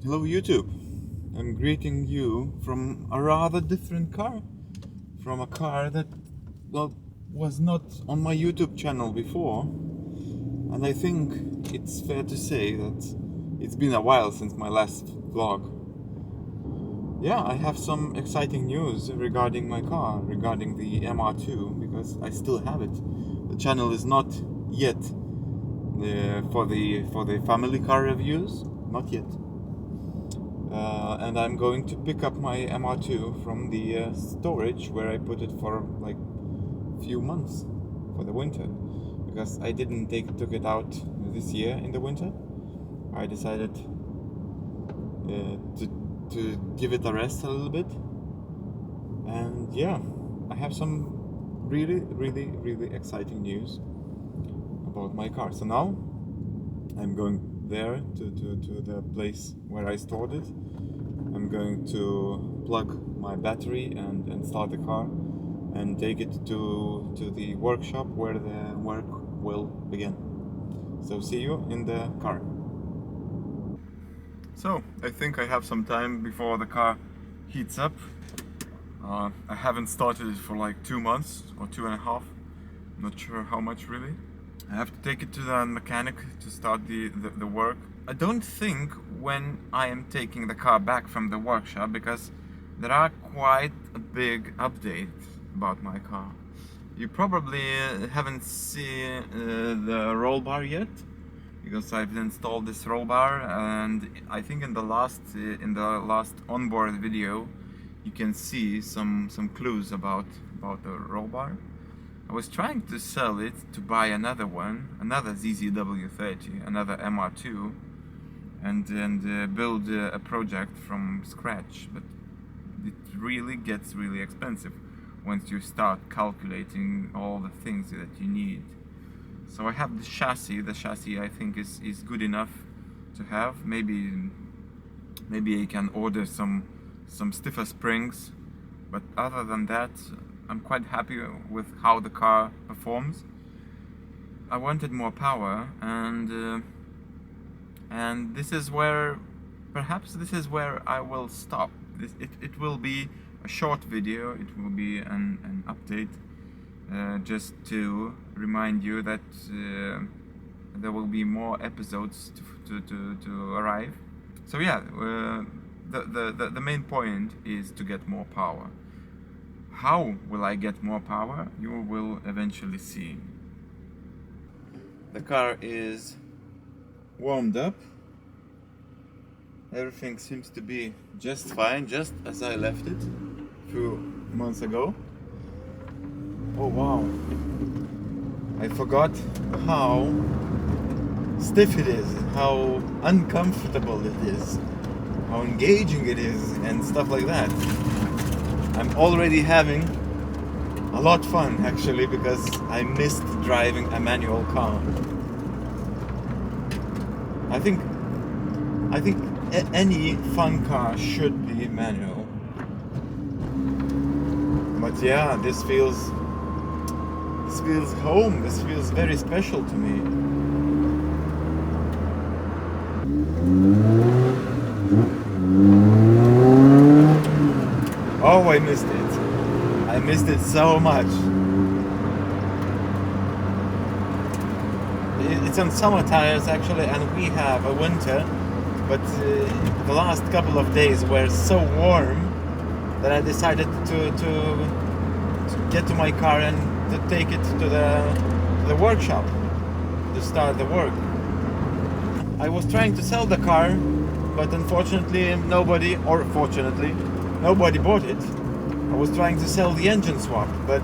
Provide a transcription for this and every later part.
Hello YouTube, I'm greeting you from a rather different car. From a car that, well, was not on my YouTube channel before. And I think it's fair to say that it's been a while since my last vlog. Yeah, I have some exciting news regarding my car, regarding the MR2, because I still have it. The channel is not yet for the family car reviews, not yet. And I'm going to pick up my MR2 from the storage where I put it for like a few months for the winter, because I didn't took it out this year in the winter. I decided to give it a rest a little bit, and yeah, I have some really exciting news about my car. So now I'm going there to the place where I stored it. I'm going to plug my battery and start the car and take it to the workshop where the work will begin. So see you in the car. So I think I have some time before the car heats up. I haven't started it for like 2 months or 2.5. Not sure how much really. I have to take it to the mechanic to start the work. I don't think when I am taking the car back from the workshop, because there are quite a big update about my car. You probably haven't seen the roll bar yet, because I've installed this roll bar, and I think in the last onboard video you can see some clues about the roll bar. I was trying to sell it to buy another one, another ZZW30, another MR2, and build a project from scratch, but it really gets really expensive once you start calculating all the things that you need. So I have the chassis. The chassis I think is good enough to have. Maybe I can order some stiffer springs, but other than that, I'm quite happy with how the car performs. I wanted more power, and this is where, perhaps this is where I will stop. It will be a short video. It will be an update, just to remind you that there will be more episodes to arrive. So yeah, the main point is to get more power. How will I get more power? You will eventually see. The car is warmed up. Everything seems to be just fine, just as I left it a few months ago. Oh wow, I forgot how stiff it is, how uncomfortable it is, how engaging it is, and stuff like that. I'm already having a lot of fun actually, because I missed driving a manual car. I think any fun car should be manual. But yeah, this feels home. This feels very special to me. Oh, I missed it. I missed it so much. It's on summer tires actually, and we have a winter, but the last couple of days were so warm that I decided to get to my car and to take it to the workshop to start the work. I was trying to sell the car, but unfortunately nobody bought it. I was trying to sell the engine swap, but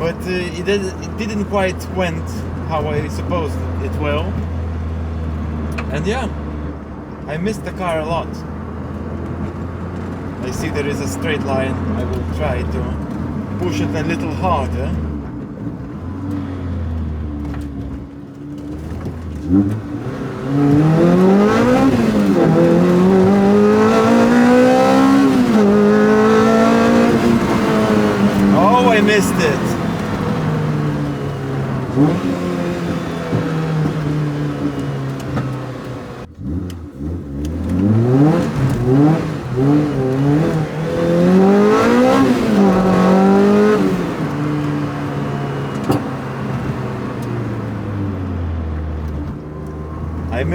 it didn't quite went how I supposed it will. And yeah, I missed the car a lot. I see there is a straight line. I will try to push it a little harder. Oh, I missed it.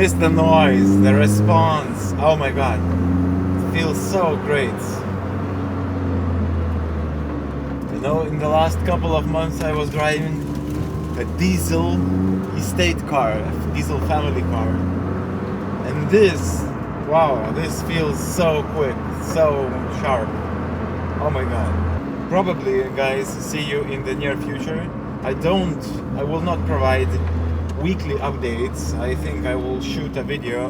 notice the noise, the response. Oh my god, it feels so great. You know, in the last couple of months I was driving a diesel estate car, a diesel family car, and this, wow, this feels so quick, so sharp. Oh my god. Probably, guys, see you in the near future. I will not provide weekly updates. I think I will shoot a video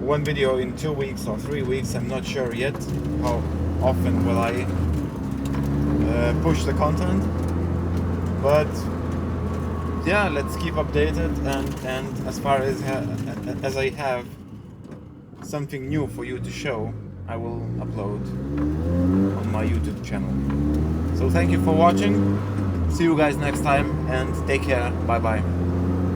one video in 2 weeks or 3 weeks. I'm not sure yet how often will I push the content, but yeah, let's keep updated, and as far as I have something new for you to show, I will upload on my YouTube channel. So thank you for watching. See you guys next time, and take care. Bye bye.